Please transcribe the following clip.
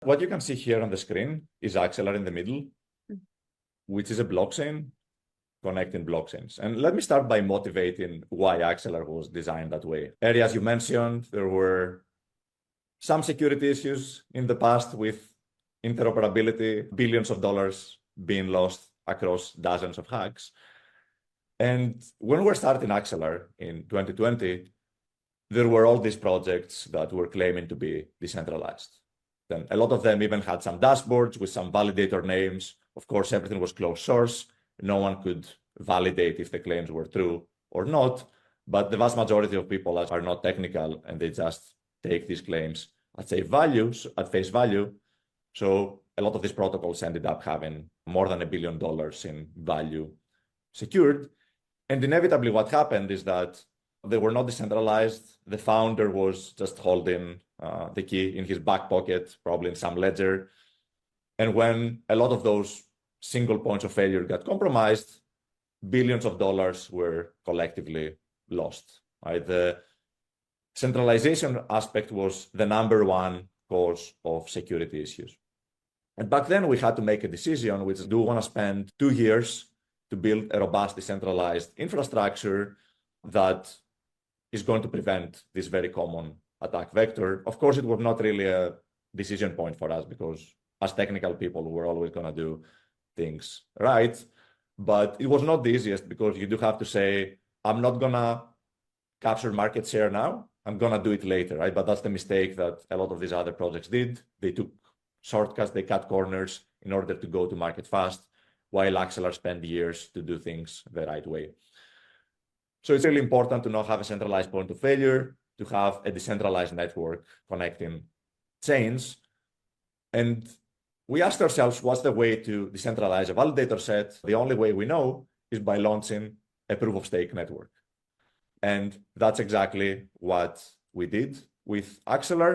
What you can see here on the screen is Axelar in the middle, which is a blockchain connecting blockchains. And let me start by motivating why Axelar was designed that way. Areas you mentioned, there were some security issues in the past with interoperability, billions of dollars being lost across dozens of hacks. And when we're starting Axelar in 2020, there were all these projects that were claiming to be decentralized. Then a lot of them even had some dashboards with some validator names. Of course, everything was closed source. No one could validate if the claims were true or not. But the vast majority of people are not technical, and they just take these claims at face value. So a lot of these protocols ended up having more than $1 billion in value secured. And inevitably what happened is that they were not decentralized. The founder was just holding the key in his back pocket, probably in some ledger. And when a lot of those single points of failure got compromised, billions of dollars were collectively lost. Right? The centralization aspect was the #1 cause of security issues. And back then we had to make a decision, which is, do we want to spend 2 years to build a robust decentralized infrastructure that is going to prevent this very common attack vector? Of course, it was not really a decision point for us, because as technical people, we're always going to do things right. But it was not the easiest, because you do have to say, I'm not going to capture market share now. I'm going to do it later, right? But that's the mistake that a lot of these other projects did. They took shortcuts, they cut corners in order to go to market fast, while Axelar spent years to do things the right way. So it's really important to not have a centralized point of failure, to have a decentralized network connecting chains. And we asked ourselves, what's the way to decentralize a validator set? The only way we know is by launching a proof of stake network. And that's exactly what we did with Axelar.